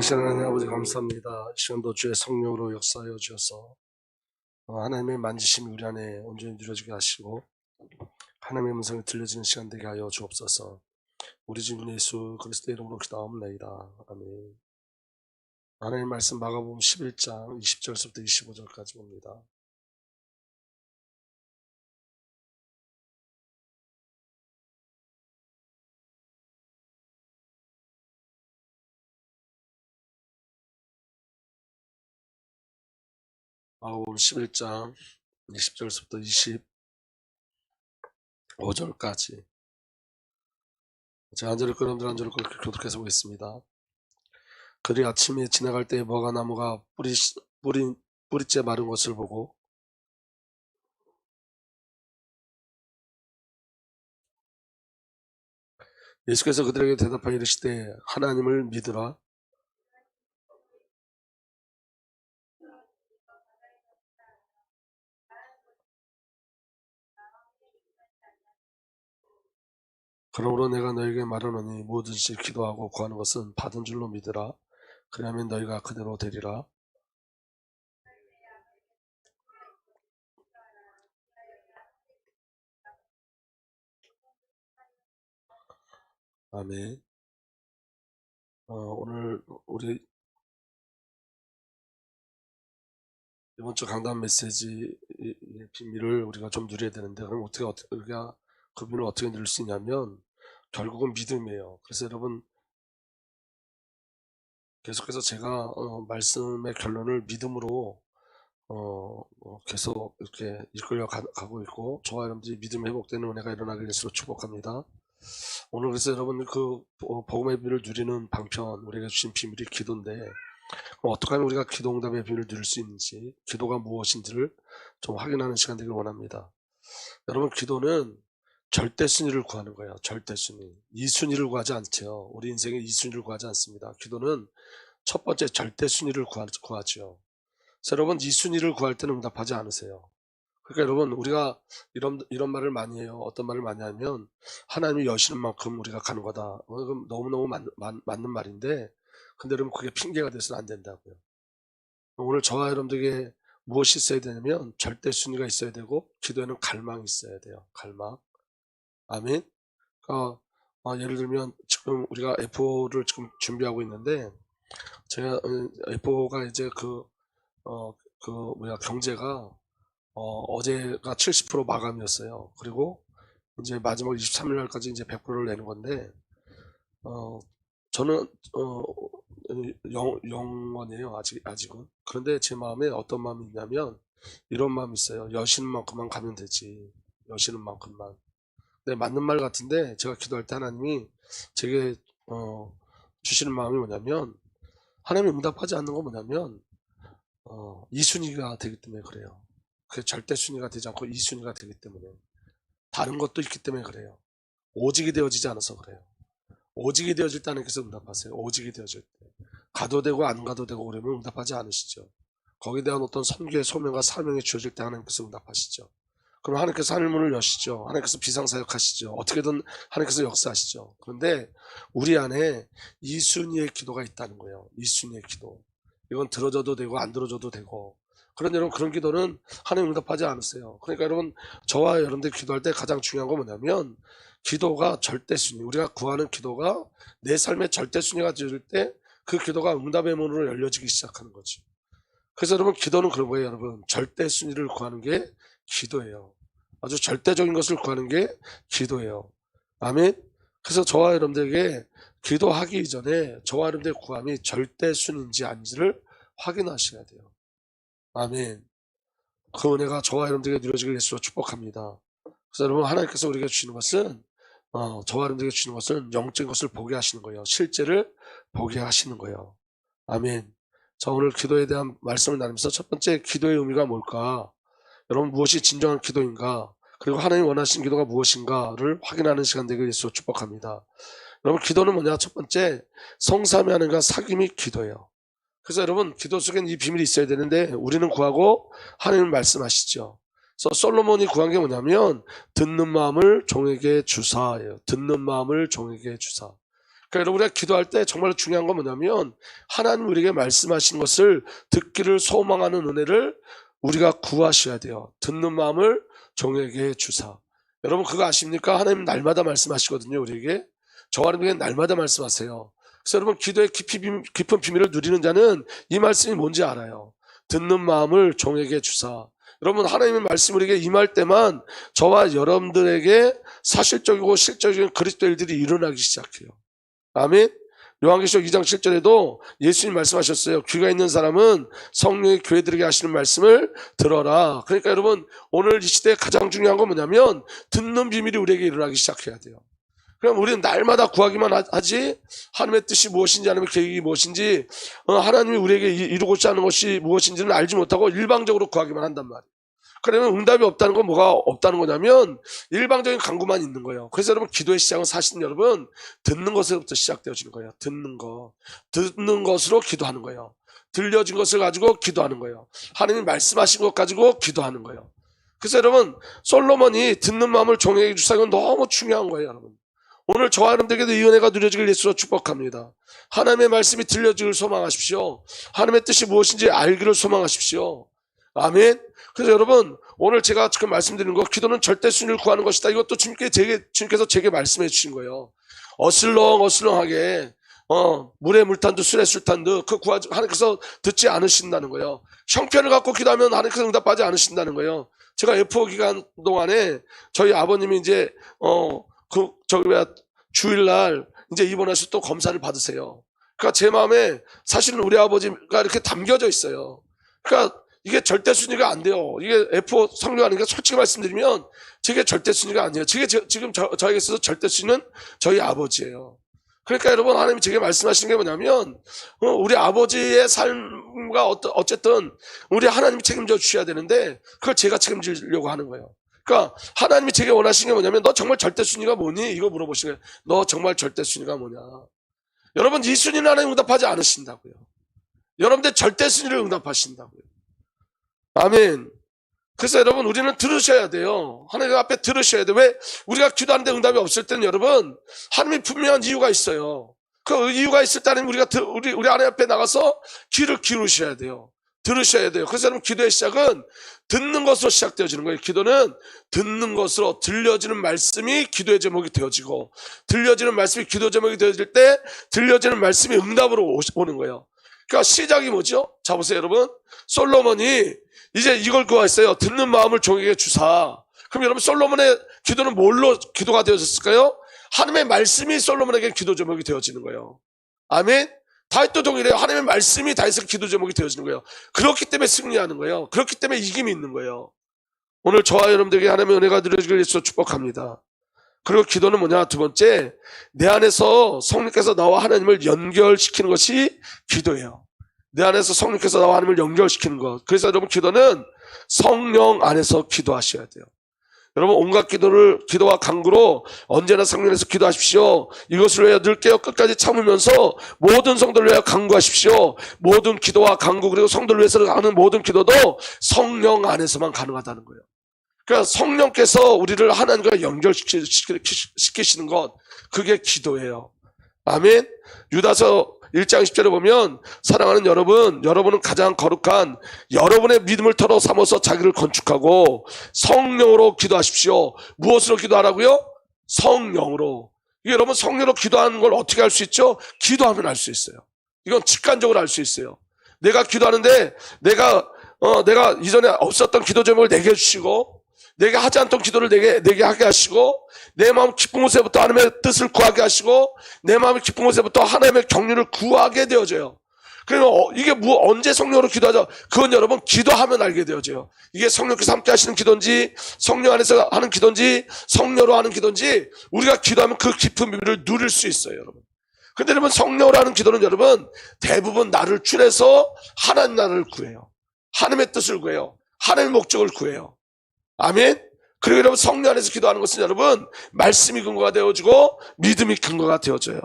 살아계신 하나님 아버지 감사합니다. 이 시간도 주의 성령으로 역사하여 주셔서 하나님의 만지심이 우리 안에 온전히 누려지게 하시고 하나님의 음성이 들려지는 시간 되게 하여 주옵소서. 우리 주님 예수 그리스도의 이름으로 기도하옵나이다. 아멘. 하나님의 말씀 마가복음 11장 20절부터 25절까지 봅니다. 마가복음 11장 20절부터 25절까지 제가 한 절을 끊음들 한 절을 그렇게 교독해서 보겠습니다. 그들이 아침에 지나갈 때 버가나무가 뿌리째 마른 것을 보고 예수께서 그들에게 대답하여 이르시되 하나님을 믿으라. 그러므로 내가 너에게 말하노니 무엇든지 기도하고 구하는 것은 받은 줄로 믿으라. 그리하면 너희가 그대로 되리라. 아멘. 오늘 우리 이번 주 강단 메시지의 비밀을 우리가 좀 누려야 되는데, 그럼 우리가 그 비밀을 어떻게 누릴 수 있냐면 결국은 믿음이에요. 그래서 여러분 계속해서 제가 말씀의 결론을 믿음으로 계속 이렇게 이끌려 가고 있고, 저와 여러분들이 믿음 회복되는 은혜가 일어나길 예수로 축복합니다. 오늘 그래서 여러분 그 복음의 비밀을 누리는 방편, 우리가 주신 비밀이 기도인데, 어떻게 하면 우리가 기도 응답의 비밀을 누릴 수 있는지, 기도가 무엇인지를 좀 확인하는 시간 되길 원합니다. 여러분, 기도는 절대 순위를 구하는 거예요. 절대 순위. 2순위를 구하지 않죠. 우리 인생에 2순위를 구하지 않습니다. 기도는 첫 번째 절대 순위를 구하죠. 그래서 여러분 2순위를 구할 때는 응답하지 않으세요. 그러니까 여러분 우리가 이런 말을 많이 해요. 어떤 말을 많이 하면 하나님이 여시는 만큼 우리가 가는 거다. 그럼 너무너무 맞는 말인데, 근데 여러분 그게 핑계가 돼서는 안 된다고요. 오늘 저와 여러분들에게 무엇이 있어야 되냐면 절대 순위가 있어야 되고, 기도에는 갈망이 있어야 돼요. 갈망. 아멘. 예를 들면 지금 우리가 F4를 지금 준비하고 있는데, 제가 F4가 이제 경제가 어제가 70% 마감이었어요. 그리고 이제 마지막 23일 날까지 이제 100%를 내는 건데, 저는 영원이에요. 아직은. 그런데 제 마음에 어떤 마음이 있냐면 이런 마음이 있어요. 여시는 만큼만 가면 되지. 여시는 만큼만. 네, 맞는 말 같은데, 제가 기도할 때 하나님이 제게 주시는 마음이 뭐냐면, 하나님이 응답하지 않는 건 뭐냐면 2순위가 되기 때문에 그래요. 그게 절대 순위가 되지 않고 2순위가 되기 때문에, 다른 것도 있기 때문에 그래요. 오직이 되어지지 않아서 그래요. 오직이 되어질 때 하나님께서 응답하세요. 오직이 되어질 때. 가도 되고 안 가도 되고 그러면 응답하지 않으시죠. 거기에 대한 어떤 선교의 소명과 사명이 주어질 때 하나님께서 응답하시죠. 그럼 하나님께서 하늘문을 여시죠. 하나님께서 비상사역하시죠. 어떻게든 하나님께서 역사하시죠. 그런데 우리 안에 2순위의 기도가 있다는 거예요. 2순위의 기도. 이건 들어줘도 되고 안 들어줘도 되고. 그런데 여러분 그런 기도는 하나님 응답하지 않으세요. 그러니까 여러분 저와 여러분들 기도할 때 가장 중요한 건 뭐냐면, 기도가 절대순위, 우리가 구하는 기도가 내 삶의 절대순위가 되어질 때 그 기도가 응답의 문으로 열려지기 시작하는 거지. 그래서 여러분 기도는 그런 거예요. 여러분 절대순위를 구하는 게 기도예요. 아주 절대적인 것을 구하는 게 기도예요. 아멘. 그래서 저와 여러분들에게 기도하기 이전에 저와 여러분들의 구함이 절대순위인지 아닌지를 확인하셔야 돼요. 아멘. 그 은혜가 저와 여러분들에게 누려지길 예수로 축복합니다. 그래서 여러분 하나님께서 우리에게 주시는 것은 저와 여러분들에게 주시는 것은 영적인 것을 보게 하시는 거예요. 실제를 보게 하시는 거예요. 아멘. 자, 오늘 기도에 대한 말씀을 나누면서 첫 번째, 기도의 의미가 뭘까? 여러분 무엇이 진정한 기도인가? 그리고 하나님이 원하시는 기도가 무엇인가를 확인하는 시간 되길 예수로 축복합니다. 여러분 기도는 뭐냐? 첫 번째, 성삼위 하나님과 사귐이 기도예요. 그래서 여러분 기도 속에는 이 비밀이 있어야 되는데, 우리는 구하고 하나님은 말씀하시죠. 그래서 솔로몬이 구한 게 뭐냐면 듣는 마음을 종에게 주사예요. 듣는 마음을 종에게 주사. 그러니까 여러분, 우리가 기도할 때 정말 중요한 건 뭐냐면 하나님 우리에게 말씀하신 것을 듣기를 소망하는 은혜를 우리가 구하셔야 돼요. 듣는 마음을 종에게 주사. 여러분 그거 아십니까? 하나님 날마다 말씀하시거든요. 우리에게. 저와 여러분에게 날마다 말씀하세요. 그래서 여러분 기도의 깊은 비밀을 누리는 자는 이 말씀이 뭔지 알아요. 듣는 마음을 종에게 주사. 여러분 하나님의 말씀이 우리에게 임할 때만 저와 여러분들에게 사실적이고 실적인 그리스도 일들이 일어나기 시작해요. 아멘. 요한계시록 2장 7절에도 예수님 말씀하셨어요. 귀가 있는 사람은 성령이 교회들에게 하시는 말씀을 들어라. 그러니까 여러분 오늘 이 시대에 가장 중요한 건 뭐냐면 듣는 비밀이 우리에게 일어나기 시작해야 돼요. 그럼 우리는 날마다 구하기만 하지 하나님의 뜻이 무엇인지 하나님의 계획이 무엇인지 하나님이 우리에게 이루고자 하는 것이 무엇인지는 알지 못하고 일방적으로 구하기만 한단 말이에요. 그러면 응답이 없다는 건 뭐가 없다는 거냐면 일방적인 간구만 있는 거예요. 그래서 여러분 기도의 시작은 사실은 여러분 듣는 것으로부터 시작되어지는 거예요. 듣는 것으로 기도하는 거예요. 들려진 것을 가지고 기도하는 거예요. 하나님이 말씀하신 것 가지고 기도하는 거예요. 그래서 여러분 솔로몬이 듣는 마음을 종에게 주사. 이건 너무 중요한 거예요. 여러분 오늘 저와 여러분들에게도 이 은혜가 누려지길 예수로 축복합니다. 하나님의 말씀이 들려지길 소망하십시오. 하나님의 뜻이 무엇인지 알기를 소망하십시오. 아멘. 그래서 여러분 오늘 제가 지금 말씀드리는 거 기도는 절대 순위를 구하는 것이다. 이것도 주님께서 제게 말씀해 주신 거예요. 어슬렁하게 물에 물탄 듯 술에 술탄 듯 그 구하지 하나님께서 듣지 않으신다는 거예요. 형편을 갖고 기도하면 하나님께서 응답하지 않으신다는 거예요. 제가 F4 기간 동안에 저희 아버님이 이제 주일날 이제 입원해서 또 검사를 받으세요. 그러니까 제 마음에 사실은 우리 아버지가 이렇게 담겨져 있어요. 그러니까 이게 절대 순위가 안 돼요. 이게 F4 성령 아닌가 솔직히 말씀드리면 저게 절대 순위가 아니에요. 저게 지금 저에게 있어서 절대 순위는 저희 아버지예요. 그러니까 여러분 하나님이 제게 말씀하시는 게 뭐냐면 우리 아버지의 삶과 어쨌든 우리 하나님이 책임져 주셔야 되는데 그걸 제가 책임지려고 하는 거예요. 그러니까 하나님이 제게 원하시는 게 뭐냐면 너 정말 절대 순위가 뭐니? 이거 물어보시는 거예요. 너 정말 절대 순위가 뭐냐? 여러분 이 순위는 하나님 응답하지 않으신다고요. 여러분들 절대 순위를 응답하신다고요. 아멘. 그래서 여러분 우리는 들으셔야 돼요. 하나님 앞에 들으셔야 돼요. 왜? 우리가 기도하는데 응답이 없을 때는 여러분 하나님이 분명한 이유가 있어요. 그 이유가 있을 때는 우리 하나님 앞에 나가서 귀를 기울이셔야 돼요. 들으셔야 돼요. 그래서 여러분 기도의 시작은 듣는 것으로 시작되어지는 거예요. 기도는 듣는 것으로 들려지는 말씀이 기도의 제목이 되어지고 들려지는 말씀이 기도 제목이 되어질 때 들려지는 말씀이 응답으로 오는 거예요. 그러니까 시작이 뭐죠? 자 보세요 여러분. 솔로몬이 이제 이걸 구했어요. 듣는 마음을 종에게 주사. 그럼 여러분 솔로몬의 기도는 뭘로 기도가 되어졌을까요? 하나님의 말씀이 솔로몬에게 기도 제목이 되어지는 거예요. 아멘. 다윗도 동일해요. 하나님의 말씀이 다윗의 기도 제목이 되어지는 거예요. 그렇기 때문에 승리하는 거예요. 그렇기 때문에 이김이 있는 거예요. 오늘 저와 여러분들에게 하나님의 은혜가 누려지길 위해서 축복합니다. 그리고 기도는 뭐냐? 두 번째, 내 안에서 성령께서 나와 하나님을 연결시키는 것이 기도예요. 내 안에서 성령께서 나와 하나님을 연결시키는 것. 그래서 여러분 기도는 성령 안에서 기도하셔야 돼요. 여러분 온갖 기도와 간구로 언제나 성령 안에서 기도하십시오. 이것을 위하여 늘 깨어 끝까지 참으면서 모든 성도를 위하여 간구하십시오. 모든 기도와 간구 그리고 성도를 위해서 하는 모든 기도도 성령 안에서만 가능하다는 거예요. 그러니까 성령께서 우리를 하나님과 연결시키시는 것, 그게 기도예요. 아멘. 유다서 1장 10절에 보면 사랑하는 여러분은 가장 거룩한 여러분의 믿음을 터로 삼아서 자기를 건축하고 성령으로 기도하십시오. 무엇으로 기도하라고요? 성령으로. 이게 여러분 성령으로 기도하는 걸 어떻게 알 수 있죠? 기도하면 알 수 있어요. 이건 직관적으로 알 수 있어요. 내가 기도하는데 내가 이전에 없었던 기도 제목을 내게 해주시고 내가 하지 않던 기도를 내게 하게 하시고 내 마음 깊은 곳에부터 하나님의 뜻을 구하게 하시고 내 마음이 깊은 곳에부터 하나님의 경륜을 구하게 되어져요. 그리고 이게 언제 성령으로 기도하죠? 그건 여러분 기도하면 알게 되어져요. 이게 성령께서 함께 하시는 기도인지 성령 안에서 하는 기도인지 성령으로 하는 기도인지 우리가 기도하면 그 깊은 비밀을 누릴 수 있어요. 여러분. 근데 여러분 성령으로 하는 기도는 여러분 대부분 나를 줄여서 하나님 나라를 구해요. 하나님의 뜻을 구해요. 하나님의 목적을 구해요. 아멘. 그리고 여러분 성령 안에서 기도하는 것은 여러분 말씀이 근거가 되어지고 믿음이 근거가 되어져요.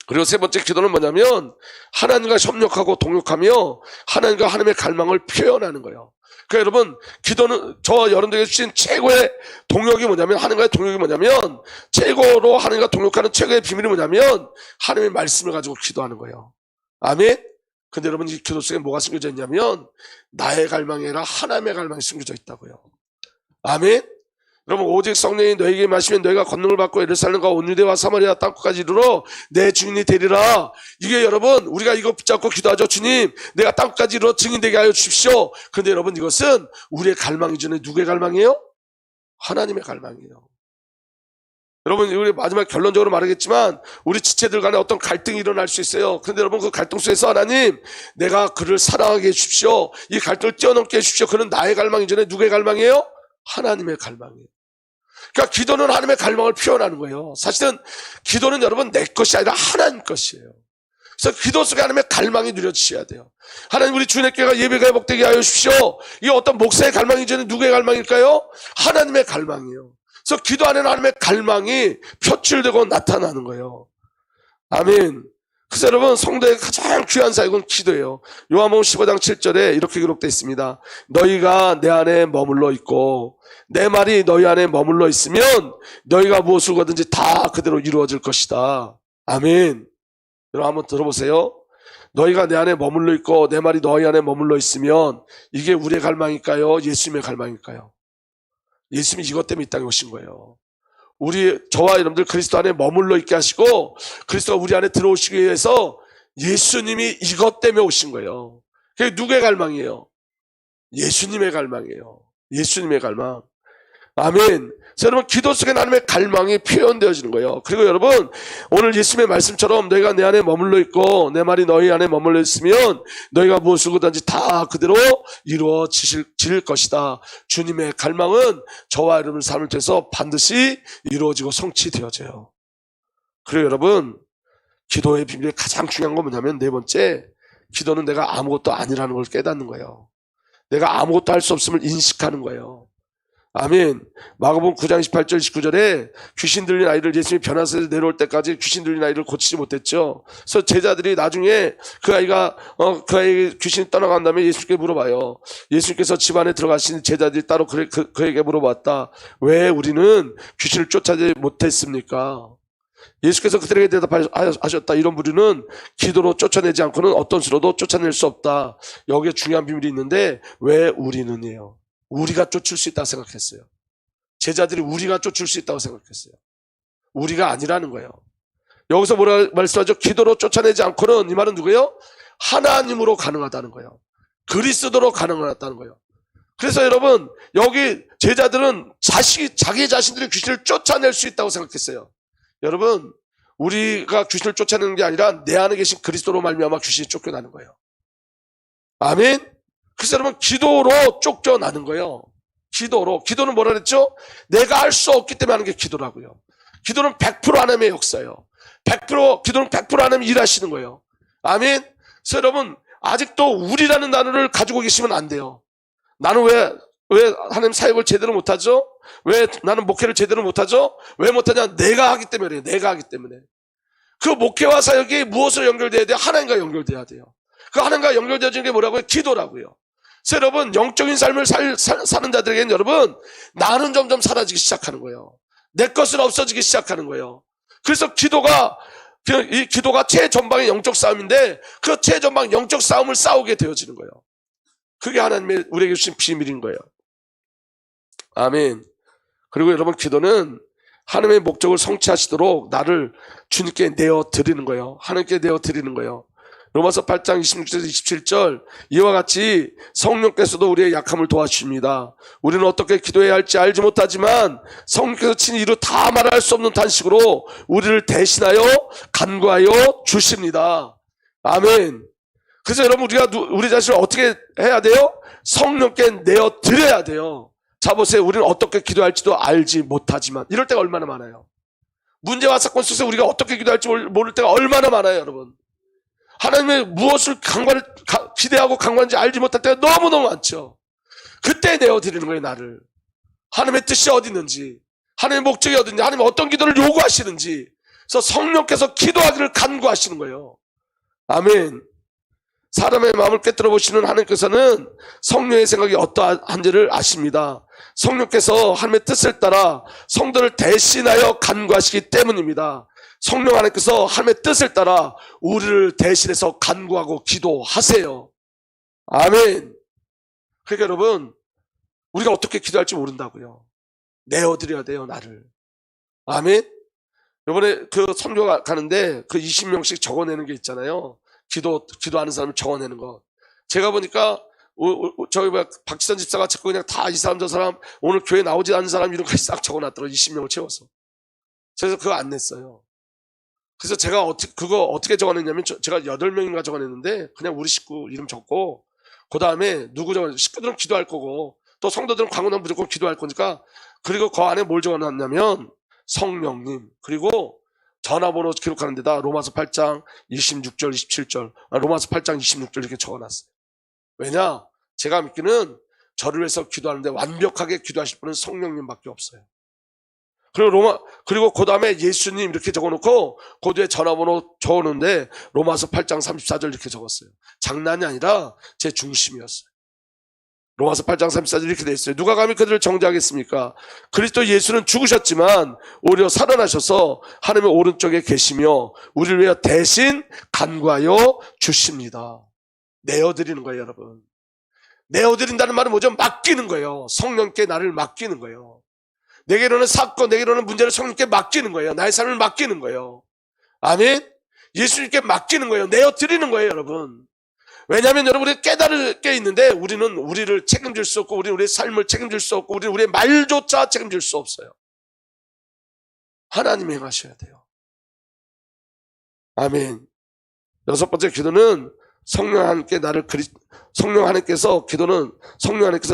그리고 세 번째 기도는 뭐냐면 하나님과 협력하고 동역하며 하나님과 하나님의 갈망을 표현하는 거예요. 그러니까 여러분, 기도는 저 여러분들에게 주신 최고의 동력이 뭐냐면, 하나님과의 동력이 뭐냐면, 최고로 하나님과 동력하는 최고의 비밀이 뭐냐면 하나님의 말씀을 가지고 기도하는 거예요. 아멘. 근데 여러분, 이 기도 속에 뭐가 숨겨져 있냐면 나의 갈망이 아니라 하나님의 갈망이 숨겨져 있다고요. 아멘. 여러분, 오직 성령이 너에게 마시면 너희가 권능을 받고 예루살렘과 온 유대와 사마리아 땅끝까지 이르러 내 주인이 되리라. 이게 여러분, 우리가 이거 붙잡고 기도하죠. 주님, 내가 땅끝까지 이르러 증인되게 하여 주십시오. 그런데 여러분, 이것은 우리의 갈망이 전에 누구의 갈망이에요? 하나님의 갈망이에요. 여러분, 우리 마지막 결론적으로 말하겠지만 우리 지체들 간에 어떤 갈등이 일어날 수 있어요. 그런데 여러분, 그 갈등 속에서 하나님, 내가 그를 사랑하게 해주십시오. 이 갈등을 뛰어넘게 해주십시오. 그는 나의 갈망이 전에 누구의 갈망이에요? 하나님의 갈망이에요. 그러니까 기도는 하나님의 갈망을 표현하는 거예요. 사실은 기도는 여러분 내 것이 아니라 하나님 것이에요. 그래서 기도 속에 하나님의 갈망이 누려지셔야 돼요. 하나님, 우리 주님의 교회가 예배가 회복되게 하여 주십시오. 이게 어떤 목사의 갈망이 전에 누구의 갈망일까요? 하나님의 갈망이에요. 그래서 기도 안에는 하나님의 갈망이 표출되고 나타나는 거예요. 아멘. 그래서 여러분, 성도의 가장 귀한 사역은 기도예요. 요한복음 15장 7절에 이렇게 기록되어 있습니다. 너희가 내 안에 머물러 있고 내 말이 너희 안에 머물러 있으면 너희가 무엇을 구하든지 다 그대로 이루어질 것이다. 아멘. 여러분, 한번 들어보세요. 너희가 내 안에 머물러 있고 내 말이 너희 안에 머물러 있으면, 이게 우리의 갈망일까요? 예수님의 갈망일까요? 예수님이 이것 때문에 이 땅에 오신 거예요. 저와 여러분들 그리스도 안에 머물러 있게 하시고 그리스도가 우리 안에 들어오시기 위해서 예수님이 이것 때문에 오신 거예요. 그게 누구의 갈망이에요? 예수님의 갈망이에요. 예수님의 갈망. 아멘. 그래서 여러분, 기도 속에 하나님의 갈망이 표현되어지는 거예요. 그리고 여러분, 오늘 예수님의 말씀처럼 너희가 내 안에 머물러 있고 내 말이 너희 안에 머물러 있으면 너희가 무엇을 구하든지 다 그대로 이루어질 것이다. 주님의 갈망은 저와 여러분 삶을 통해서 반드시 이루어지고 성취되어져요. 그리고 여러분, 기도의 비밀의 가장 중요한 건 뭐냐면, 네 번째, 기도는 내가 아무것도 아니라는 걸 깨닫는 거예요. 내가 아무것도 할 수 없음을 인식하는 거예요. 아멘. 마가복음 9장 28절 29절에 귀신 들린 아이를 예수님이 변화세에서 내려올 때까지 귀신 들린 아이를 고치지 못했죠. 그래서 제자들이 나중에 그 아이 귀신이 떠나간 다음에 예수님께 물어봐요. 예수님께서 집안에 들어가신 제자들이 따로 그에게 물어봤다. 왜 우리는 귀신을 쫓아내지 못했습니까? 예수께서 그들에게 대답하셨다. 이런 부류는 기도로 쫓아내지 않고는 어떤 수로도 쫓아낼 수 없다. 여기에 중요한 비밀이 있는데, 왜 우리는이에요? 우리가 쫓을 수 있다고 생각했어요. 제자들이 우리가 쫓을 수 있다고 생각했어요. 우리가 아니라는 거예요. 여기서 뭐라 말씀하죠? 기도로 쫓아내지 않고는, 이 말은 누구예요? 하나님으로 가능하다는 거예요. 그리스도로 가능하다는 거예요. 그래서 여러분, 여기 제자들은 자기 자신들이 귀신을 쫓아낼 수 있다고 생각했어요. 여러분, 우리가 귀신을 쫓아내는 게 아니라 내 안에 계신 그리스도로 말미암아 귀신이 쫓겨나는 거예요. 아멘. 그래서 여러분, 기도로 쫓겨나는 거예요. 기도는 뭐라 그랬죠? 내가 할 수 없기 때문에 하는 게 기도라고요. 기도는 100% 하나님의 역사예요. 기도는 100% 하나님이 일하시는 거예요. 아멘. 그래서 여러분, 아직도 우리라는 단어를 가지고 계시면 안 돼요. 나는 왜 하나님 사역을 제대로 못하죠? 왜 나는 목회를 제대로 못하죠? 왜 못하냐? 내가 하기 때문에. 내가 하기 때문에. 그 목회와 사역이 무엇으로 연결돼야 돼요? 하나님과 연결돼야 돼요. 그 하나님과 연결되어지는 게 뭐라고요? 기도라고요. 그래서 여러분, 영적인 삶을 사는 자들에게는 여러분, 나는 점점 사라지기 시작하는 거예요. 내 것은 없어지기 시작하는 거예요. 그래서 이 기도가 최전방의 영적 싸움인데, 그 최전방 영적 싸움을 싸우게 되어지는 거예요. 그게 하나님의 우리에게 주신 비밀인 거예요. 아멘. 그리고 여러분, 기도는 하나님의 목적을 성취하시도록 나를 주님께 내어드리는 거예요. 하나님께 내어드리는 거예요. 로마서 8장 26절에서 27절, 이와 같이 성령께서도 우리의 약함을 도와주십니다. 우리는 어떻게 기도해야 할지 알지 못하지만 성령께서 친히 이루 다 말할 수 없는 탄식으로 우리를 대신하여 간구하여 주십니다. 아멘. 그래서 여러분, 우리가 우리 자신을 어떻게 해야 돼요? 성령께 내어드려야 돼요. 자, 보세요. 우리는 어떻게 기도할지도 알지 못하지만, 이럴 때가 얼마나 많아요. 문제와 사건 속에서 우리가 어떻게 기도할지 모를 때가 얼마나 많아요, 여러분. 하나님의 무엇을 기대하고 간구하는지 알지 못할 때가 너무너무 많죠. 그때 내어드리는 거예요, 나를. 하나님의 뜻이 어디 있는지, 하나님의 목적이 어디 있는지, 하나님은 어떤 기도를 요구하시는지, 그래서 성령께서 기도하기를 간구하시는 거예요. 아멘. 사람의 마음을 꿰뚫어 보시는 하나님께서는 성령의 생각이 어떠한지를 아십니다. 성령께서 하나님의 뜻을 따라 성도를 대신하여 간구하시기 때문입니다. 성령 하나님께서 하나님의 뜻을 따라 우리를 대신해서 간구하고 기도하세요. 아멘. 그러니까 여러분, 우리가 어떻게 기도할지 모른다고요. 내어드려야 돼요, 나를. 아멘. 이번에 그 선교 가는데 그 20명씩 적어내는 게 있잖아요. 기도하는 사람을 적어내는 거. 제가 보니까 저기 박지선 집사가 자꾸 그냥 다 이 사람 저 사람 오늘 교회 나오지 않는 사람 이런 거 싹 적어놨더라고요. 20명을 채워서. 그래서 그거 안 냈어요. 그래서 제가 그거 어떻게 적어냈냐면 제가 8명인가 적어냈는데 그냥 우리 식구 이름 적고 그 다음에 누구 적어냈어요. 식구들은 기도할 거고 또 성도들은 광고는 무조건 기도할 거니까 그리고 그 안에 뭘 적어놨냐면 성령님 그리고 전화번호 기록하는 데다 로마서 8장 26절 27절 로마서 8장 26절 이렇게 적어놨어요. 왜냐? 제가 믿기는 저를 위해서 기도하는데 완벽하게 기도하실 분은 성령님밖에 없어요. 그리고 그 다음에 예수님 이렇게 적어놓고 그 뒤에 전화번호 적어놓는데 로마서 8장 34절 이렇게 적었어요. 장난이 아니라 제 중심이었어요. 로마서 8장 34절 이렇게 되어 있어요. 누가 감히 그들을 정죄하겠습니까? 그리스도 예수는 죽으셨지만 오히려 살아나셔서 하나님의 오른쪽에 계시며 우리를 위하여 대신 간구하여 주십니다. 내어드리는 거예요, 여러분. 내어드린다는 말은 뭐죠? 맡기는 거예요. 성령께 나를 맡기는 거예요. 내게로는 사건, 내게로는 문제를 성령께 맡기는 거예요. 나의 삶을 맡기는 거예요. 아멘? 예수님께 맡기는 거예요. 내어드리는 거예요, 여러분. 왜냐하면 여러분이 깨달을 게 있는데 우리는 우리를 책임질 수 없고 우리의 삶을 책임질 수 없고 우리의 말조차 책임질 수 없어요. 하나님이 행하셔야 돼요. 아멘. 6번째 기도는 성령 하나님께서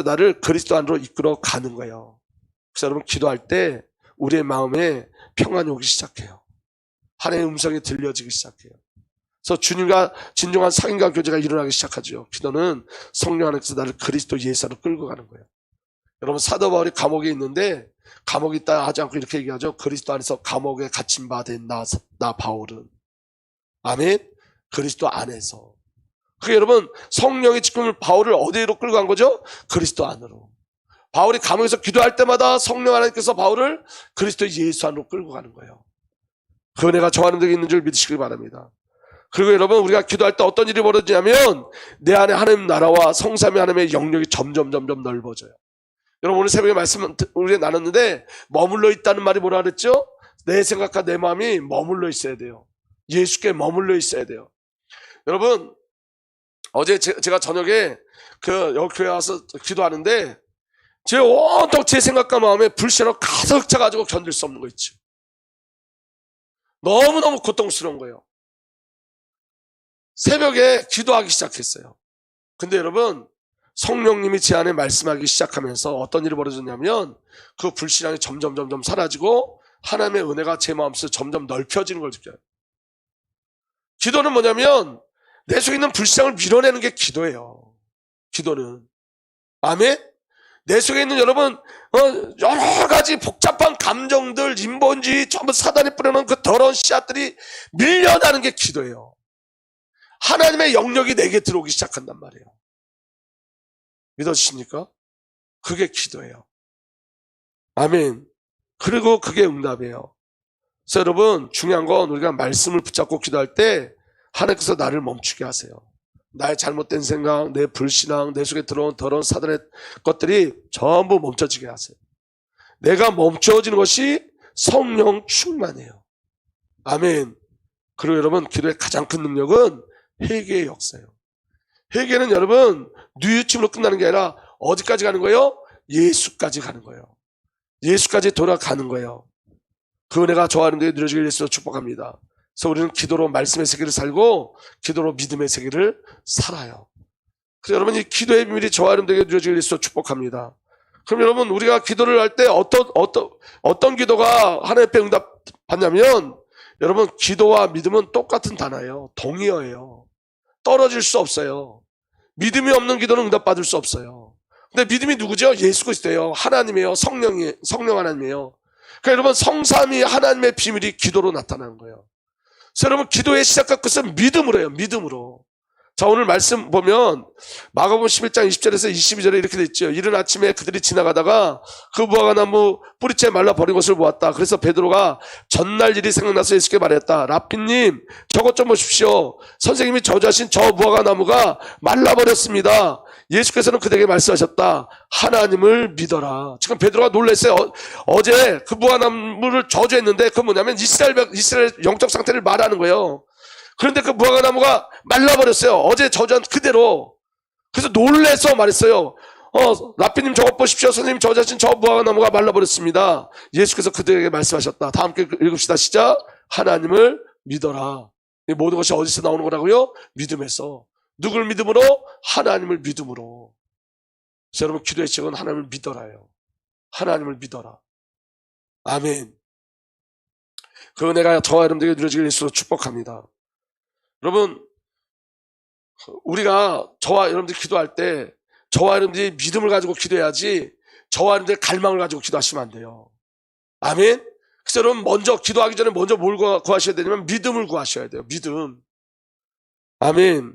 나를 그리스도 안으로 이끌어 가는 거예요. 그래서 여러분 기도할 때 우리의 마음에 평안이 오기 시작해요. 하나님의 음성이 들려지기 시작해요. 그래서 주님과 진정한 상인과 교제가 일어나기 시작하죠. 기도는 성령 하나님께서 나를 그리스도 예수 안으로 끌고 가는 거예요. 여러분 사도 바울이 감옥에 있는데 감옥에 있다 하지 않고 이렇게 얘기하죠. 그리스도 안에서 감옥에 갇힌 바 된 나 바울은. 아멘. 그리스도 안에서. 그게 여러분 성령의 지금을 바울을 어디로 끌고 간 거죠? 그리스도 안으로. 바울이 감옥에서 기도할 때마다 성령 하나님께서 바울을 그리스도 예수 안으로 끌고 가는 거예요. 그 은혜가 저하는 데에 있는 줄 믿으시길 바랍니다. 그리고 여러분 우리가 기도할 때 어떤 일이 벌어지냐면 내 안에 하나님 나라와 성삼위 하나님의 영역이 점점 넓어져요. 여러분 오늘 새벽에 말씀 우리 나눴는데 머물러 있다는 말이 뭐라 그랬죠? 내 생각과 내 마음이 머물러 있어야 돼요. 예수께 머물러 있어야 돼요. 여러분 어제 제가 저녁에 여기 교회 와서 기도하는데 온통 제 생각과 마음에 불신으로 가득 차가지고 견딜 수 없는 거 있죠. 너무너무 고통스러운 거예요. 새벽에 기도하기 시작했어요. 근데 여러분 성령님이 제 안에 말씀하기 시작하면서 어떤 일이 벌어졌냐면 그 불신앙이 점점 사라지고 하나님의 은혜가 제 마음속에 점점 넓혀지는 걸 느껴요. 기도는 뭐냐면 내 속에 있는 불신앙을 밀어내는 게 기도예요. 기도는. 아멘? 내 속에 있는 여러분 여러 가지 복잡한 감정들, 인본주의 전부 사단이 뿌려놓은 그 더러운 씨앗들이 밀려나는 게 기도예요. 하나님의 영역이 내게 들어오기 시작한단 말이에요. 믿어지십니까? 그게 기도예요. 아멘. 그리고 그게 응답이에요. 그래서 여러분 중요한 건 우리가 말씀을 붙잡고 기도할 때 하나님께서 나를 멈추게 하세요. 나의 잘못된 생각, 내 불신앙, 내 속에 들어온 더러운 사단의 것들이 전부 멈춰지게 하세요. 내가 멈춰지는 것이 성령 충만이에요. 아멘. 그리고 여러분 기도의 가장 큰 능력은 회개의 역사예요. 회개는 여러분 뉘우침으로 끝나는 게 아니라 어디까지 가는 거예요? 예수까지 가는 거예요. 예수까지 돌아가는 거예요. 그 은혜가 저하는 데에 누려지길 예수로 축복합니다. 그래서 우리는 기도로 말씀의 세계를 살고 기도로 믿음의 세계를 살아요. 그래서 여러분 이 기도의 비밀이 저와 여러분들에게 누려지길 예수로 축복합니다. 그럼 여러분 우리가 기도를 할 때 어떤 기도가 하나님 앞에 응답 받냐면 여러분 기도와 믿음은 똑같은 단어예요. 동의어예요. 떨어질 수 없어요. 믿음이 없는 기도는 응답받을 수 없어요. 근데 믿음이 누구죠? 예수 그리스도예요. 하나님이에요. 성령 하나님이에요. 그러니까 여러분 성삼위 하나님의 비밀이 기도로 나타나는 거예요. 그래서 여러분 기도의 시작과 끝은 믿음으로 해요. 믿음으로. 자, 오늘 말씀 보면 마가복음 11장 20절에서 22절에 이렇게 돼 있죠. 이른 아침에 그들이 지나가다가 그 무화과나무 뿌리째 말라 버린 것을 보았다. 그래서 베드로가 전날 일이 생각나서 예수께 말했다. 랍비님, 저것 좀 보십시오. 선생님이 저주하신 저 무화과나무가 말라버렸습니다. 예수께서는 그들에게 말씀하셨다. 하나님을 믿어라. 지금 베드로가 놀랐어요. 어제 그 무화과나무를 저주했는데 그 뭐냐면 이스라엘 영적 상태를 말하는 거예요. 그런데 그 무화과나무가 말라버렸어요. 어제 저주한 그대로. 그래서 놀래서 말했어요. 랍비님 저것 보십시오. 선생님 저주하신 저 무화과나무가 말라버렸습니다. 예수께서 그들에게 말씀하셨다. 다 함께 읽읍시다. 시작. 하나님을 믿어라. 이 모든 것이 어디서 나오는 거라고요? 믿음에서. 누굴 믿음으로? 하나님을 믿음으로. 그래서 여러분 기도의 시작은 하나님을 믿어라요. 하나님을 믿어라. 아멘. 그 은혜가 저와 여러분들에게 누려지길 예수로 축복합니다. 여러분, 우리가 저와 여러분들이 기도할 때 저와 여러분들이 믿음을 가지고 기도해야지 저와 여러분들이 갈망을 가지고 기도하시면 안 돼요. 아멘. 그래서 여러분 먼저 기도하기 전에 먼저 뭘 구하셔야 되냐면 믿음을 구하셔야 돼요. 믿음. 아멘.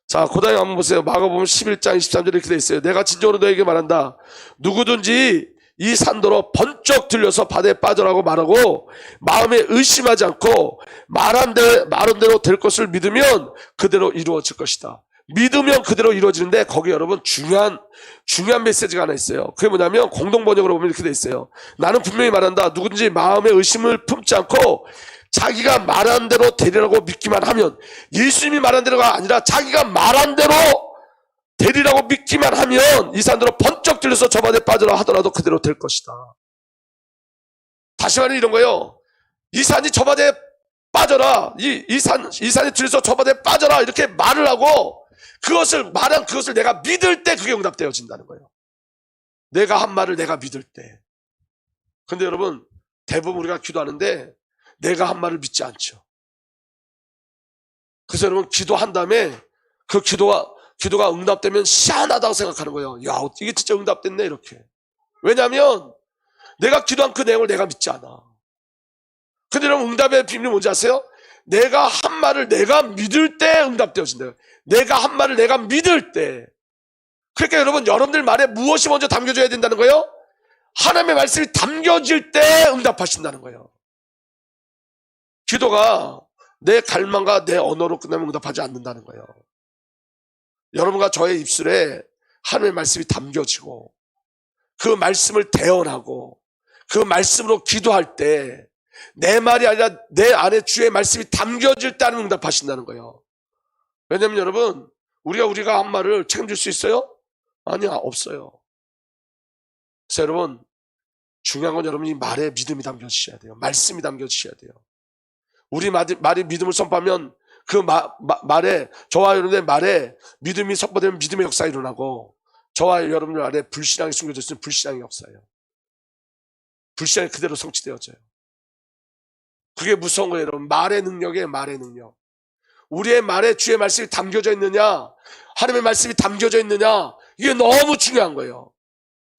자, 고다에 한번 보세요. 마가복음 11장 23절에 이렇게 돼 있어요. 내가 진정으로 너에게 말한다. 누구든지 이 산도로 번쩍 들려서 바다에 빠져라고 말하고 마음에 의심하지 않고 말한 대로 될 것을 믿으면 그대로 이루어질 것이다. 믿으면 그대로 이루어지는데 거기 여러분 중요한 메시지가 하나 있어요. 그게 뭐냐면 공동번역으로 보면 이렇게 돼 있어요. 나는 분명히 말한다. 누구든지 마음에 의심을 품지 않고 자기가 말한 대로 되리라고 믿기만 하면, 예수님이 말한 대로가 아니라 자기가 말한 대로 되리라고 믿기만 하면 이 산으로 번쩍 들려서 저 바다에 빠져라 하더라도 그대로 될 것이다. 다시 말해 이런 거예요. 이 산이 저 바다에 빠져라. 이 산이 들려서 저 바다에 빠져라. 이렇게 말을 하고 말한 그것을 내가 믿을 때 그게 응답되어진다는 거예요. 내가 한 말을 내가 믿을 때. 근데 여러분 대부분 우리가 기도하는데 내가 한 말을 믿지 않죠. 그래서 여러분 기도한 다음에 그 기도가 응답되면 시원하다고 생각하는 거예요. 야, 이게 진짜 응답됐네 이렇게. 왜냐하면 내가 기도한 그 내용을 내가 믿지 않아. 근데 여러분 응답의 비밀이 뭔지 아세요? 내가 한 말을 내가 믿을 때 응답되어진대요. 내가 한 말을 내가 믿을 때. 그러니까 여러분 여러분들 말에 무엇이 먼저 담겨져야 된다는 거예요? 하나님의 말씀이 담겨질 때 응답하신다는 거예요. 기도가 내 갈망과 내 언어로 끝나면 응답하지 않는다는 거예요. 여러분과 저의 입술에 하나님의 말씀이 담겨지고 그 말씀을 대언하고 그 말씀으로 기도할 때 내 말이 아니라 내 안에 주의 말씀이 담겨질 때 하나님 응답하신다는 거예요. 왜냐하면 여러분 우리가 한 말을 책임질 수 있어요? 아니야, 없어요. 그래서 여러분 중요한 건 여러분이 말에 믿음이 담겨지셔야 돼요. 말씀이 담겨지셔야 돼요. 우리 말이 믿음을 선포하면 그 말에, 저와 여러분의 말에 믿음이 선포되면 믿음의 역사가 일어나고, 저와 여러분들 말에 불신앙이 숨겨져 있으면 불신앙의 역사예요. 불신앙이 그대로 성취되어져요. 그게 무서운 거예요, 여러분. 말의 능력이에요, 말의 능력. 우리의 말에 주의 말씀이 담겨져 있느냐, 하나님의 말씀이 담겨져 있느냐, 이게 너무 중요한 거예요.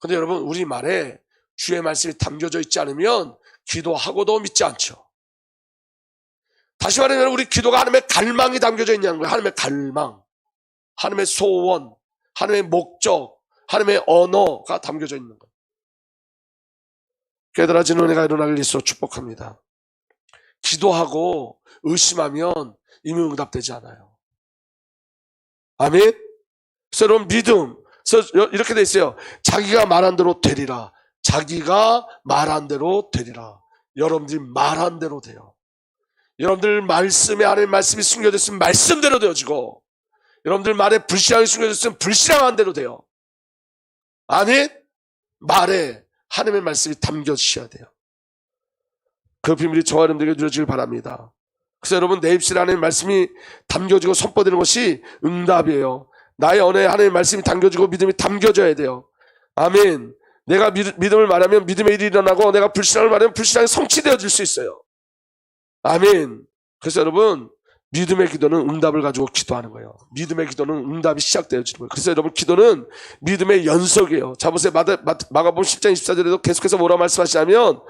근데 여러분, 우리 말에 주의 말씀이 담겨져 있지 않으면 기도하고도 믿지 않죠. 다시 말하면 우리 기도가 하나님의 갈망이 담겨져 있냐는 거예요. 하나님의 갈망, 하나님의 소원, 하나님의 목적, 하나님의 언어가 담겨져 있는 거예요. 깨달아지는 은혜가 일어나길 예수로 축복합니다. 기도하고 의심하면 이미 응답되지 않아요. 아멘? 그래서 여러분 믿음, 그래서 이렇게 돼 있어요. 자기가 말한 대로 되리라. 자기가 말한 대로 되리라. 여러분들이 말한 대로 돼요. 여러분들 말씀에 하나님의 말씀이 숨겨져 있으면 말씀대로 되어지고, 여러분들 말에 불신앙이 숨겨져 있으면 불신앙한 대로 돼요. 아니, 말에 하나님의 말씀이 담겨지셔야 돼요. 그 비밀이 저와 여러분들에게 누려지길 바랍니다. 그래서 여러분 내 입술에 하나님의 말씀이 담겨지고 선포되는 것이 응답이에요. 나의 언어에 하나님의 말씀이 담겨지고 믿음이 담겨져야 돼요. 아멘. 내가 믿음을 말하면 믿음의 일이 일어나고, 내가 불신앙을 말하면 불신앙이 성취되어질 수 있어요. 아멘. 그래서 여러분 믿음의 기도는 응답을 가지고 기도하는 거예요. 믿음의 기도는 응답이 시작되어지는 거예요. 그래서 여러분 기도는 믿음의 연속이에요. 자 보세요. 마가복음 10장 24절에도 계속해서 뭐라 말씀하시냐면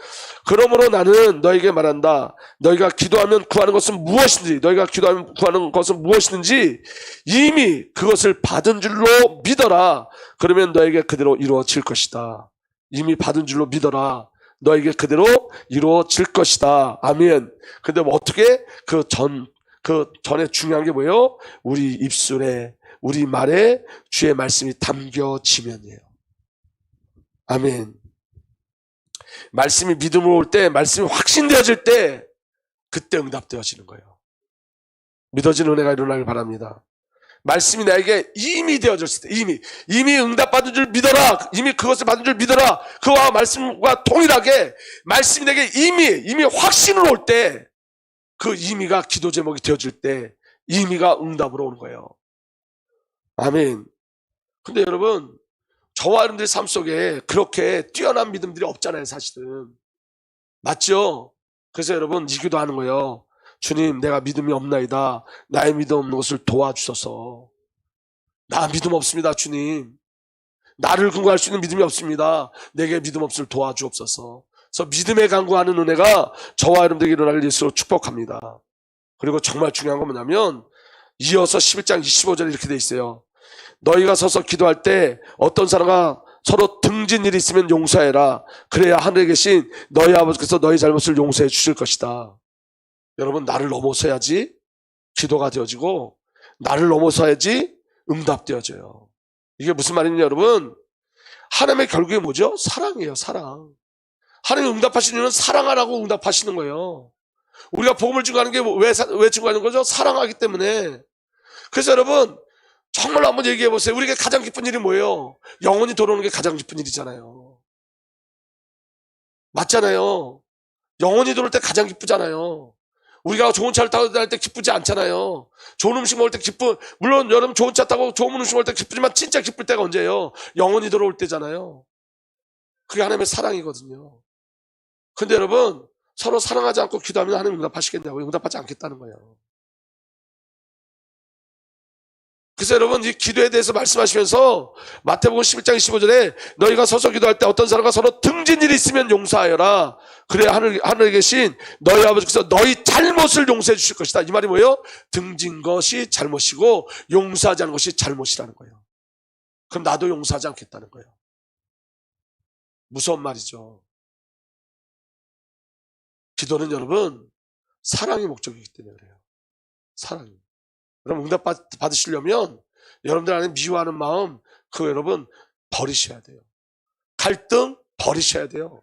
그러므로 나는 너에게 말한다. 너희가 기도하면 구하는 것은 무엇이든지 너희가 기도하면 구하는 것은 무엇이든지 이미 그것을 받은 줄로 믿어라. 그러면 너에게 그대로 이루어질 것이다. 이미 받은 줄로 믿어라. 너에게 그대로 이루어질 것이다. 아멘. 근데 뭐 어떻게 그 전에 중요한 게 뭐예요? 우리 입술에, 우리 말에 주의 말씀이 담겨지면이에요. 아멘. 말씀이 믿음으로 올 때, 말씀이 확신되어질 때, 그때 응답되어지는 거예요. 믿어지는 은혜가 일어나길 바랍니다. 말씀이 나에게 이미 되어졌을 때, 이미 응답받은 줄 믿어라. 이미 그것을 받은 줄 믿어라. 그와 말씀과 동일하게 말씀이 내게 이미 확신으로 올 때, 그 이미가 기도 제목이 되어질 때 이미가 응답으로 오는 거예요. 아멘. 근데 여러분 저와 여러분들의 삶 속에 그렇게 뛰어난 믿음들이 없잖아요. 사실은. 맞죠? 그래서 여러분 이 기도하는 거예요. 주님 내가 믿음이 없나이다. 나의 믿음 없는 것을 도와주소서. 나 믿음 없습니다. 주님. 나를 근거할 수 있는 믿음이 없습니다. 내게 믿음 없을 도와주옵소서. 그래서 믿음에 간구하는 은혜가 저와 여러분들에게 일어나길 예수로 축복합니다. 그리고 정말 중요한 건 뭐냐면 이어서 11장 25절에 이렇게 돼 있어요. 너희가 서서 기도할 때 어떤 사람과 서로 등진 일이 있으면 용서해라. 그래야 하늘에 계신 너희 아버지께서 너희 잘못을 용서해 주실 것이다. 여러분 나를 넘어서야지 기도가 되어지고 나를 넘어서야지 응답되어져요. 이게 무슨 말이냐 여러분. 하나님의 결국이 뭐죠? 사랑이에요. 사랑. 하나님 응답하시는 이유는 사랑하라고 응답하시는 거예요. 우리가 복음을 증거하는 게 왜 증거하는 거죠? 사랑하기 때문에. 그래서 여러분 정말 한번 얘기해 보세요. 우리에게 가장 기쁜 일이 뭐예요? 영혼이 돌아오는 게 가장 기쁜 일이잖아요. 맞잖아요. 영혼이 돌아올 때 가장 기쁘잖아요. 우리가 좋은 차를 타고 다닐 때 기쁘지 않잖아요. 좋은 음식 먹을 때 물론 여러분 좋은 차 타고 좋은 음식 먹을 때 기쁘지만 진짜 기쁠 때가 언제예요? 영혼이 돌아올 때잖아요. 그게 하나님의 사랑이거든요. 근데 여러분 서로 사랑하지 않고 기도하면 하나님 응답하시겠냐고요? 응답하지 않겠다는 거예요. 그래서 여러분 이 기도에 대해서 말씀하시면서 마태복음 11장 25절에 너희가 서서 기도할 때 어떤 사람과 서로 등진 일이 있으면 용서하여라. 그래야 하늘에 계신 너희 아버지께서 너희 잘못을 용서해 주실 것이다. 이 말이 뭐예요? 등진 것이 잘못이고 용서하지 않은 것이 잘못이라는 거예요. 그럼 나도 용서하지 않겠다는 거예요. 무서운 말이죠. 기도는 여러분 사랑이 목적이기 때문에 그래요. 사랑이. 여러분 응답 받으시려면 여러분들 안에 미워하는 마음 그거 여러분 버리셔야 돼요. 갈등 버리셔야 돼요.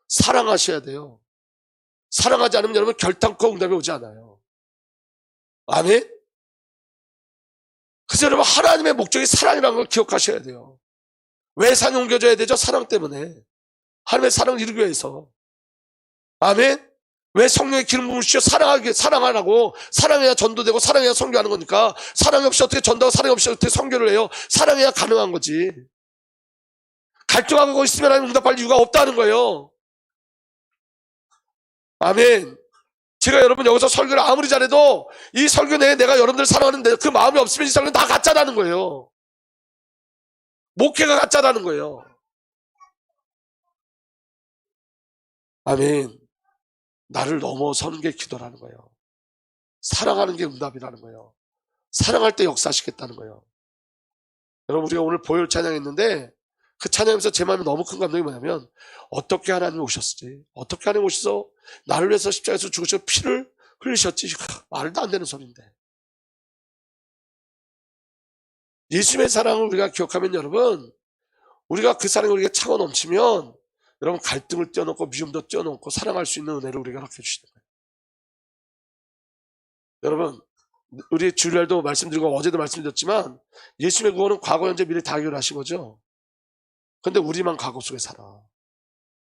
사랑하셔야 돼요. 사랑하지 않으면 여러분 결단코 응답이 오지 않아요. 아멘? 그래서 여러분 하나님의 목적이 사랑이라는 걸 기억하셔야 돼요. 왜 산이 옮겨져야 되죠? 사랑 때문에. 하나님의 사랑을 이루기 위해서. 아멘? 왜 성령의 기름 부음을 주셔? 사랑하라고. 사랑해야 전도되고 사랑해야 선교하는 거니까. 사랑 없이 어떻게 전도하고 사랑 없이 어떻게 선교를 해요? 사랑해야 가능한 거지. 갈등하고 있으면 하나님 응답할 이유가 없다는 거예요. 아멘. 제가 여러분 여기서 설교를 아무리 잘해도 이 설교 내에 내가 여러분들 사랑하는데 그 마음이 없으면 이 설교는 다 가짜라는 거예요. 목회가 가짜라는 거예요. 아멘. 나를 넘어서는 게 기도라는 거예요. 사랑하는 게 응답이라는 거예요. 사랑할 때 역사하시겠다는 거예요. 여러분 우리가 오늘 보혈 찬양했는데 그 찬양에서 제 마음에 너무 큰 감동이 뭐냐면 어떻게 하나님이 오셨지? 어떻게 하나님이 오셔서 나를 위해서 십자가에서 죽으셔서 피를 흘리셨지? 말도 안 되는 소리인데. 예수님의 사랑을 우리가 기억하면 여러분 우리가 그 사랑이 우리에게 차고 넘치면 여러분 갈등을 떼어놓고 미움도 떼어놓고 사랑할 수 있는 은혜를 우리가 허락해 주시는 거예요. 여러분 우리 주일날도 말씀드리고 어제도 말씀드렸지만 예수님의 구원은 과거 현재 미래 다 해결하신 거죠. 근데 우리만 과거 속에 살아.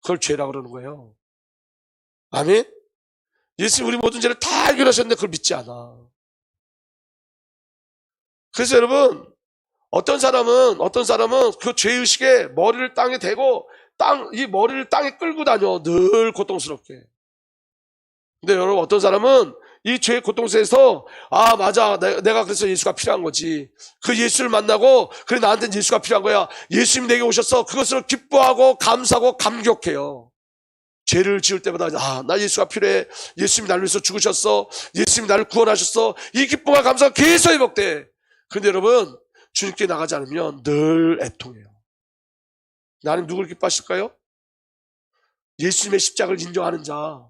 그걸 죄라고 그러는 거예요. 아멘? 예수님 우리 모든 죄를 다 해결하셨는데 그걸 믿지 않아. 그래서 여러분 어떤 사람은 그 죄의식에 머리를 땅에 대고 이 머리를 땅에 끌고 다녀. 늘 고통스럽게. 근데 여러분 어떤 사람은 이 죄의 고통에서 아 맞아 내가 그래서 예수가 필요한 거지. 그 예수를 만나고 그래 나한테는 예수가 필요한 거야. 예수님이 내게 오셔서 그것을 기뻐하고 감사하고 감격해요. 죄를 지을 때마다 아 나 예수가 필요해. 예수님이 나를 위해서 죽으셨어. 예수님이 나를 구원하셨어. 이 기쁨과 감사가 계속 회복돼. 그런데 여러분 주님께 나가지 않으면 늘 애통해요. 나는 누굴 기뻐하실까요? 예수님의 십자가를 인정하는 자.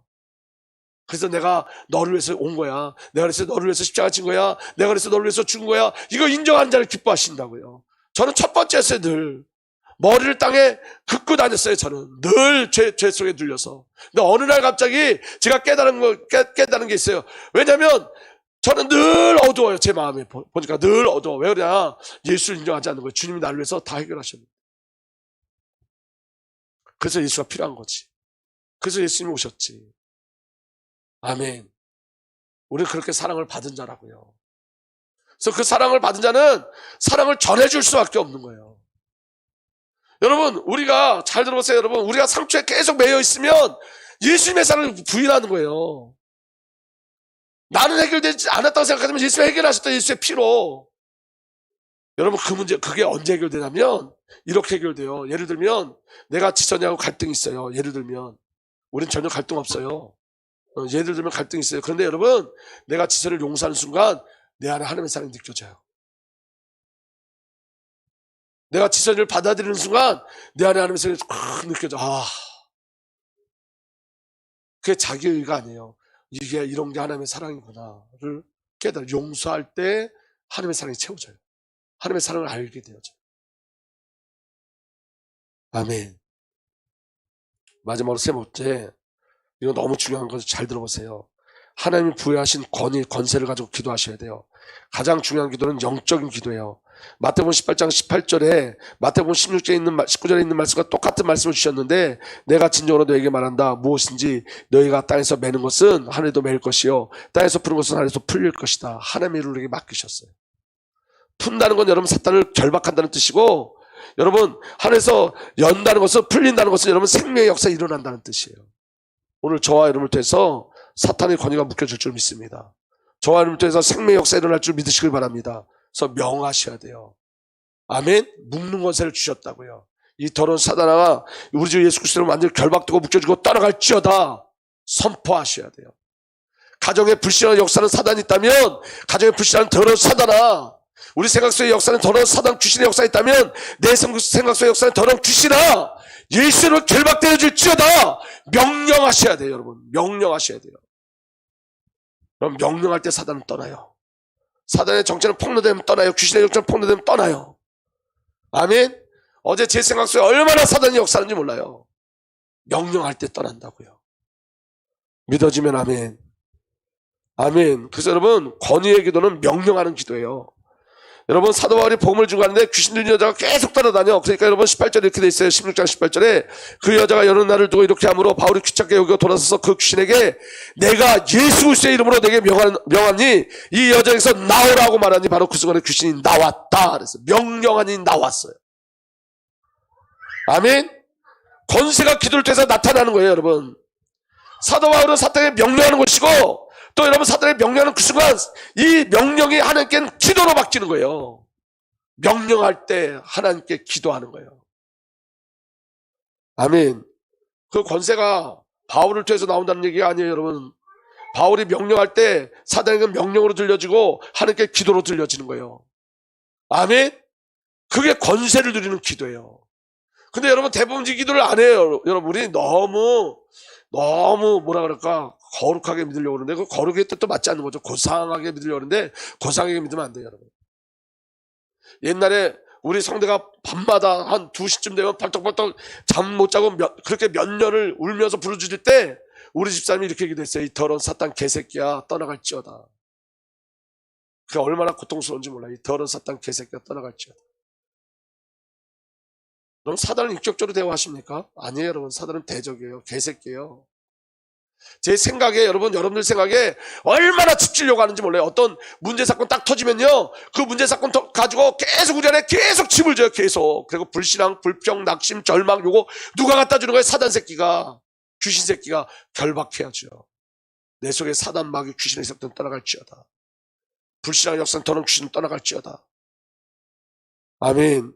그래서 내가 너를 위해서 온 거야. 내가 그래서 너를 위해서 십자가 진 거야. 내가 그래서 너를 위해서 죽은 거야. 이거 인정하는 자를 기뻐하신다고요. 저는 첫 번째였어요. 늘 머리를 땅에 긋고 다녔어요. 저는 늘 죄 속에 눌려서. 근데 어느 날 갑자기 제가 깨달은 게 있어요. 왜냐면 저는 늘 어두워요. 제 마음에 보니까 늘 어두워. 왜 그러냐? 예수를 인정하지 않는 거예요. 주님이 나를 위해서 다 해결하셨는데. 그래서 예수가 필요한 거지. 그래서 예수님이 오셨지. 아멘. 우리는 그렇게 사랑을 받은 자라고요. 그래서 그 사랑을 받은 자는 사랑을 전해줄 수밖에 없는 거예요. 여러분 우리가 잘 들어보세요. 여러분 우리가 상처에 계속 매여 있으면 예수님의 사랑을 부인하는 거예요. 나는 해결되지 않았다고 생각하면 예수님이 해결하셨다. 예수의 피로. 여러분 그 문제 그게 언제 해결되냐면 이렇게 해결돼요. 예를 들면 내가 지선이하고 갈등이 있어요. 예를 들면 우린 전혀 갈등 없어요. 예를 들면 갈등이 있어요. 그런데 여러분 내가 지선을 용서하는 순간 내 안에 하나님의 사랑이 느껴져요. 내가 지선을 받아들이는 순간 내 안에 하나님의 사랑이 확 느껴져. 그게 자기 의가 아니에요. 이게 이런 게 하나님의 사랑이구나를 깨달아. 용서할 때 하나님의 사랑이 채워져요. 하나님의 사랑을 알게 되어져요. 아멘. 마지막으로 세 번째, 이거 너무 중요한 것을 잘 들어보세요. 하나님이 부여하신 권위, 권세를 가지고 기도하셔야 돼요. 가장 중요한 기도는 영적인 기도예요. 마태복음 18장 18절에 마태복음 19절에 있는 말씀과 똑같은 말씀을 주셨는데 내가 진정으로 너에게 말한다. 무엇인지 너희가 땅에서 매는 것은 하늘에도 매일 것이요 땅에서 푸는 것은 하늘에서 풀릴 것이다. 하나님의 일을 우리에게 맡기셨어요. 푼다는 건 여러분 사탄을 결박한다는 뜻이고 여러분 하늘에서 연다는 것은 풀린다는 것은 여러분 생명의 역사가 일어난다는 뜻이에요. 오늘 저와 여러분을 통해서 사탄의 권위가 묶여질 줄 믿습니다. 저와 여러분을 통해서 생명의 역사가 일어날 줄 믿으시길 바랍니다. 그래서 명하셔야 돼요. 아멘. 묶는 권세를 주셨다고요. 이 더러운 사단아 우리 주 예수 그리스도로 완전히 결박되고 묶여지고 떠나갈지어다 선포하셔야 돼요. 가정에 불신한 역사는 사단이 있다면 가정에 불신한 더러운 사단아 우리 생각 속의 역사는 더러운 사단 귀신의 역사가 있다면 내 생각 속의 역사는 더러운 귀신아 예수로 결박되어 줄지어다 명령하셔야 돼요. 여러분 명령하셔야 돼요. 그럼 명령할 때 사단은 떠나요. 사단의 정체는 폭로되면 떠나요. 귀신의 정체는 폭로되면 떠나요. 아멘. 어제 제 생각 속에 얼마나 사단이 역사하는지 몰라요. 명령할 때 떠난다고요. 믿어지면 아멘. 아멘. 그래서 여러분 권위의 기도는 명령하는 기도예요. 여러분 사도 바울이 복음을 주고 가는데 귀신 들린 여자가 계속 따라다녀. 그러니까 여러분 18절에 이렇게 돼 있어요. 16장 18절에 그 여자가 여느 날을 두고 이렇게 함으로 바울이 귀찮게 여기고 돌아서서 그 귀신에게 내가 예수 그리스도의 이름으로 내게 명하니 이 여자에게서 나오라고 말하니 바로 그 순간에 귀신이 나왔다. 그래서 명령하니 나왔어요. 아멘. 권세가 기도를 통해서 나타나는 거예요. 여러분 사도 바울은 사탄에게 명령하는 것이고 또 여러분 사단에게 명령하는 그 순간 이 명령이 하나님께는 기도로 바뀌는 거예요. 명령할 때 하나님께 기도하는 거예요. 아멘. 그 권세가 바울을 통해서 나온다는 얘기가 아니에요. 여러분 바울이 명령할 때 사단에게 명령으로 들려지고 하나님께 기도로 들려지는 거예요. 아멘. 그게 권세를 누리는 기도예요. 근데 여러분 대부분 이 기도를 안 해요. 여러분 우리 너무 뭐라 그럴까 거룩하게 믿으려고 그러는데 그 거룩의 뜻도 맞지 않는 거죠. 고상하게 믿으려고 그러는데 고상하게 믿으면 안 돼요. 여러분 옛날에 우리 성대가 밤마다 한 2시쯤 되면 벌떡벌떡 잠 못 자고 그렇게 몇 년을 울면서 부르짖을 때 우리 집사람이 이렇게 기도했어요. 이 더러운 사탄 개새끼야 떠나갈지어다. 그게 얼마나 고통스러운지 몰라요. 이 더러운 사탄 개새끼야 떠나갈지어다. 그럼 사단은 인격적으로 대화하십니까? 아니에요. 여러분 사단은 대적이에요. 개새끼예요. 제 생각에 여러분들 생각에 얼마나 집지려고 하는지 몰라요. 어떤 문제 사건 딱 터지면요 그 문제 사건 가지고 계속 우리 안에 계속 집을 져요. 계속. 그리고 불신앙, 불평, 낙심, 절망 요거 누가 갖다 주는 거예요? 사단 새끼가 귀신 새끼가 결박해야죠. 내 속에 사단 마귀 귀신의 세력들은 떠나갈지어다. 불신앙의 역사는 더러운 귀신은 떠나갈지어다. 아멘.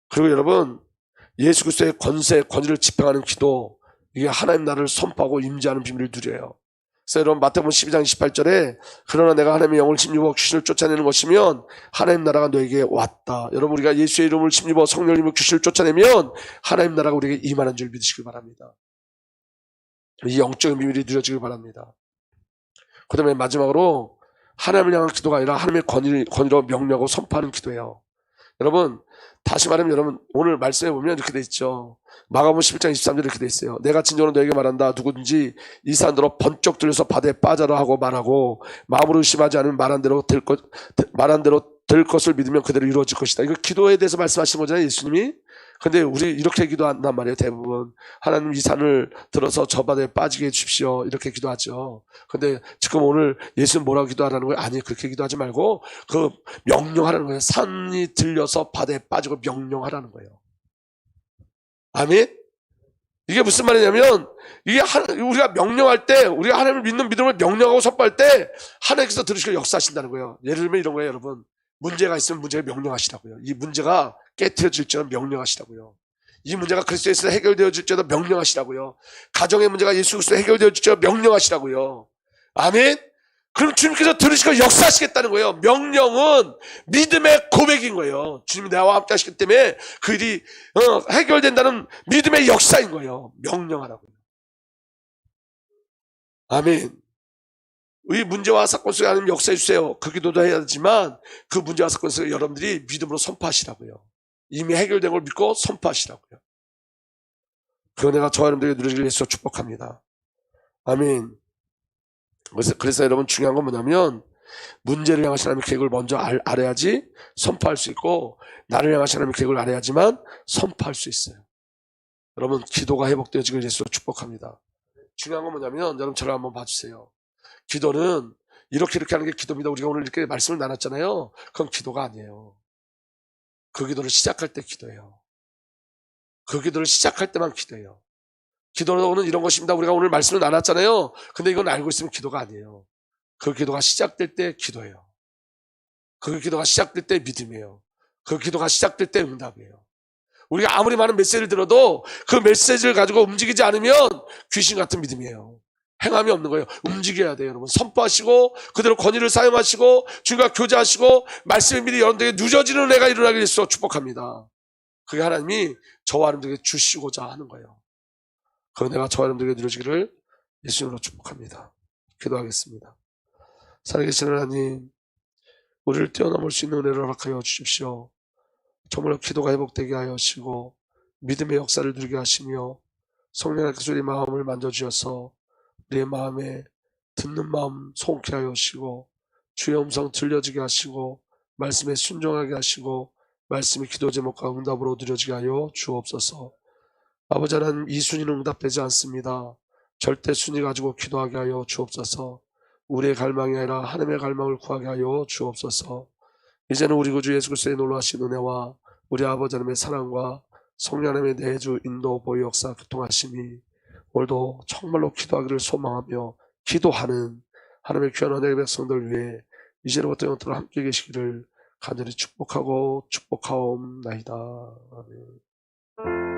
그리고 여러분, 예수 그리스도의 권세, 권위를 집행하는 기도, 이게 하나님 나라를 선포하고 임재하는 비밀을 누려요. 그래서 여러분 마태복음 12장 28절에 그러나 내가 하나님의 영을 힘입어 귀신을 쫓아내는 것이면 하나님 나라가 너에게 왔다. 여러분 우리가 예수의 이름을 힘입어 성령을 힘입어 귀신을 쫓아내면 하나님 나라가 우리에게 임하는 줄 믿으시길 바랍니다. 이 영적인 비밀이 누려지길 바랍니다. 그 다음에 마지막으로 하나님을 향한 기도가 아니라 하나님의 권위로 명령하고 선포하는 기도예요. 여러분 다시 말하면 여러분 오늘 말씀해 보면 이렇게 돼 있죠. 마가복음 11장 23절에 이렇게 돼 있어요. 내가 진정으로 너에게 말한다. 누구든지 이 산으로 번쩍 들려서 바다에 빠져라 하고 말하고 마음으로 의심하지 않으면 말한 대로 될 것을 믿으면 그대로 이루어질 것이다. 이거 기도에 대해서 말씀하신 거잖아요, 예수님이. 근데 우리 이렇게 기도한단 말이에요, 대부분. 하나님 이 산을 들어서 저 바다에 빠지게 해주십시오. 이렇게 기도하죠. 근데 지금 오늘 예수님 뭐라고 기도하라는 거예요? 아니, 그렇게 기도하지 말고 그 명령하라는 거예요. 산이 들려서 바다에 빠지고 명령하라는 거예요. 아멘? 이게 무슨 말이냐면 이게 우리가 명령할 때 우리가 하나님을 믿는 믿음을 명령하고 선포할 때 하나님께서 들으시고 역사하신다는 거예요. 예를 들면 이런 거예요, 여러분. 문제가 있으면 문제를 명령하시라고요. 이 문제가 깨트려질지는 명령하시라고요. 이 문제가 그리스도에서 해결되어질지도 명령하시라고요. 가정의 문제가 예수 그리스도에 해결되어질지도 명령하시라고요. 아멘? 그럼 주님께서 들으시고 역사하시겠다는 거예요. 명령은 믿음의 고백인 거예요. 주님이 나와 함께 하시기 때문에 그 일이 해결된다는 믿음의 역사인 거예요. 명령하라고요. 아멘. 이 문제와 사건 속에 하나님 역사해 주세요. 그 기도도 해야 되지만 그 문제와 사건 속에 여러분들이 믿음으로 선포하시라고요. 이미 해결된 걸 믿고 선포하시라고요. 그 은혜가 저와 여러분들에게 누려지길 위해서 축복합니다. 아멘. 그래서 여러분 중요한 건 뭐냐면 문제를 향하신 하나님의 계획을 먼저 알아야지 선포할 수 있고 나를 향하신 하나님의 계획을 알아야지만 선포할 수 있어요. 여러분 기도가 회복되어지길 위해서 축복합니다. 중요한 건 뭐냐면 여러분 저를 한번 봐주세요. 기도는 이렇게 하는 게 기도입니다. 우리가 오늘 이렇게 말씀을 나눴잖아요. 그건 기도가 아니에요. 그 기도를 시작할 때 기도해요. 그 기도를 시작할 때만 기도해요. 기도는 이런 것입니다. 우리가 오늘 말씀을 나눴잖아요. 근데 이건 알고 있으면 기도가 아니에요. 그 기도가 시작될 때 기도예요. 그 기도가 시작될 때 믿음이에요. 그 기도가 시작될 때 응답이에요. 우리가 아무리 많은 메시지를 들어도 그 메시지를 가지고 움직이지 않으면 귀신 같은 믿음이에요. 행함이 없는 거예요. 움직여야 돼요, 여러분. 선포하시고 그대로 권위를 사용하시고 주님과 교제하시고 말씀의 미리 여러분들에게 누져지는 은혜가 일어나게 해서 축복합니다. 그게 하나님이 저와 여러분들에게 주시고자 하는 거예요. 그 은혜가 저와 여러분들에게 누려지기를 예수님으로 축복합니다. 기도하겠습니다. 살아계신 하나님, 우리를 뛰어넘을 수 있는 은혜를 허락하여 주십시오. 정말로 기도가 회복되게 하여 하시고 믿음의 역사를 누리게 하시며 성령께서 우리 마음을 만져주셔서 우리의 마음에 듣는 마음 송케 하여 하시고 주의 음성 들려지게 하시고 말씀에 순종하게 하시고 말씀의 기도 제목과 응답으로 누려지게 하여 주옵소서. 아버지 하나님, 이 순위는 응답되지 않습니다. 절대 순위 가지고 기도하게 하여 주옵소서. 우리의 갈망이 아니라 하나님의 갈망을 구하게 하여 주옵소서. 이제는 우리 구주 예수 그리스도의 놀라신 은혜와 우리 아버지 하나님의 사랑과 성령 하나님의 내주 인도 보유 역사 교통하심이 오늘도 정말로 기도하기를 소망하며 기도하는 하나님의 귀한 언약의 백성들 위해 이제로부터 영원토록 함께 계시기를 간절히 축복하고 축복하옵나이다. 아멘.